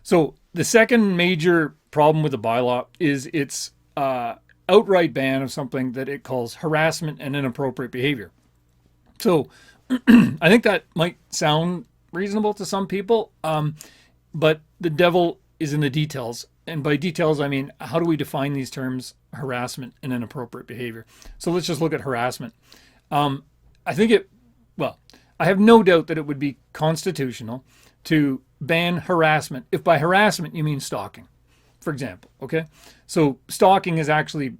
So the second major problem with the bylaw is its outright ban of something that it calls harassment and inappropriate behavior. So I think that might sound reasonable to some people, but the devil is in the details. And by details, I mean, how do we define these terms, harassment and inappropriate behavior? So let's just look at harassment. I think well, I have no doubt that it would be constitutional to ban harassment if by harassment you mean stalking, for example. Okay. So stalking is actually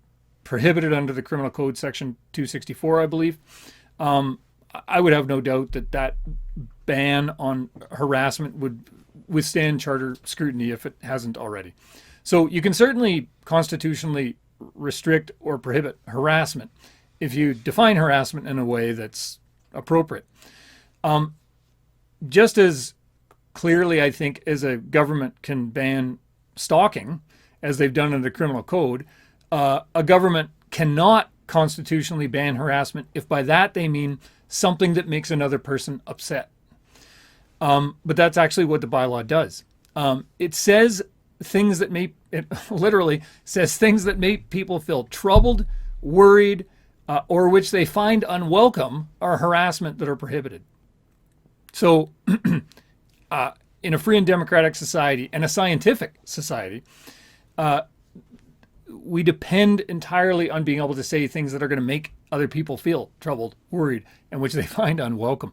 prohibited under the Criminal Code Section 264, I believe. I would have no doubt that that ban on harassment would withstand charter scrutiny if it hasn't already. So you can certainly constitutionally restrict or prohibit harassment if you define harassment in a way that's appropriate. Just as clearly, I think, as a government can ban stalking, as they've done in the criminal code, a government cannot constitutionally ban harassment if by that they mean something that makes another person upset. But that's actually what the bylaw does. It says things that it literally says things that make people feel troubled, worried, or which they find unwelcome are harassment that are prohibited. So in a free and democratic society and a scientific society, we depend entirely on being able to say things that are going to make other people feel troubled, worried, and which they find unwelcome.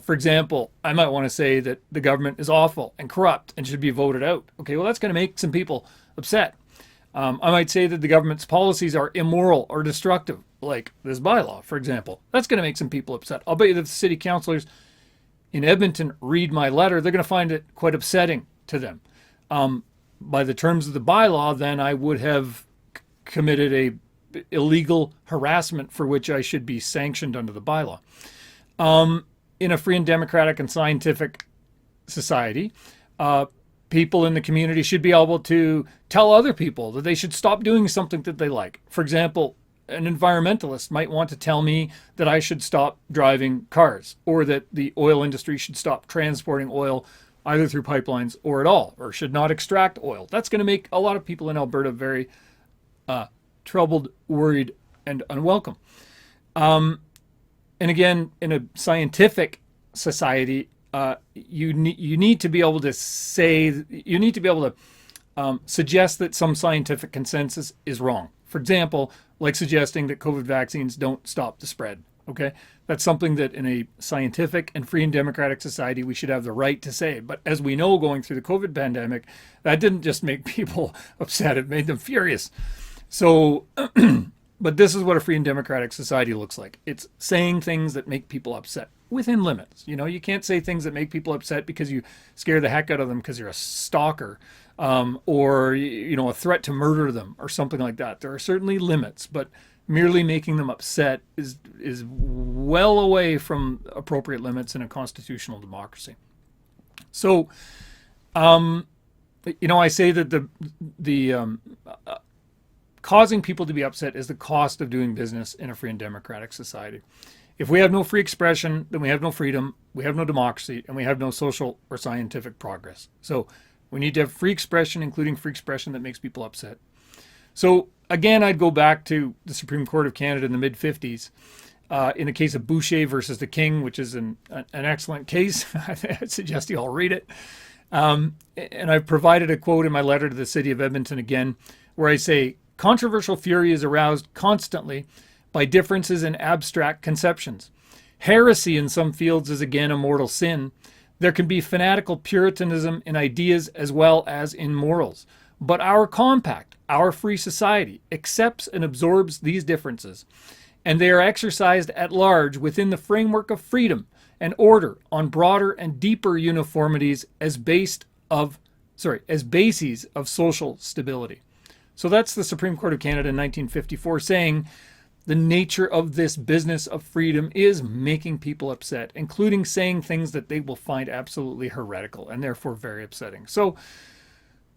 For example, I might want to say that the government is awful and corrupt and should be voted out. Okay, well, that's going to make some people upset. I might say that the government's policies are immoral or destructive, like this bylaw, for example. That's going to make some people upset. I'll bet you that the city councillors in Edmonton read my letter, they're going to find it quite upsetting to them. By the terms of the bylaw, then I would have committed a illegal harassment for which I should be sanctioned under the bylaw. In a free and democratic and scientific society, people in the community should be able to tell other people that they should stop doing something that they like. For example, an environmentalist might want to tell me that I should stop driving cars, or that the oil industry should stop transporting oil either through pipelines or at all, or should not extract oil. That's going to make a lot of people in Alberta very troubled, worried, and unwelcome. And again, in a scientific society, you need to be able to suggest that some scientific consensus is wrong. For example, like suggesting that COVID vaccines don't stop the spread. Okay, that's something that in a scientific and free and democratic society we should have the right to say. But as we know, going through the COVID pandemic, that didn't just make people upset; it made them furious. So. But this is what a free and democratic society looks like. It's saying things that make people upset within limits. You can't say things that make people upset because you scare the heck out of them because you're a stalker, or a threat to murder them or something like that. There are certainly limits, but merely making them upset is well away from appropriate limits in a constitutional democracy. So, I say that the causing people to be upset is the cost of doing business in a free and democratic society. If we have no free expression, then we have no freedom, we have no democracy, and we have no social or scientific progress. So we need to have free expression, including free expression that makes people upset. So again, I'd go back to the Supreme Court of Canada in the mid-50s in the case of Boucher versus the King, which is an excellent case. I'd suggest you all read it. And I've provided a quote in my letter to the city of Edmonton again, where I say, controversial fury is aroused constantly by differences in abstract conceptions. Heresy in some fields is again a mortal sin. There can be fanatical puritanism in ideas as well as in morals. But our compact, our free society, accepts and absorbs these differences, and they are exercised at large within the framework of freedom and order on broader and deeper uniformities as bases of social stability. So that's the Supreme Court of Canada in 1954 saying the nature of this business of freedom is making people upset, including saying things that they will find absolutely heretical and therefore very upsetting. So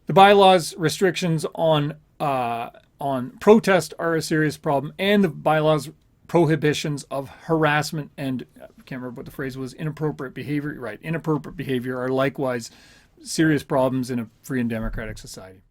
the bylaws restrictions on protest are a serious problem, and the bylaws prohibitions of harassment and I can't remember what the phrase was, inappropriate behavior. Right, inappropriate behavior are likewise serious problems in a free and democratic society.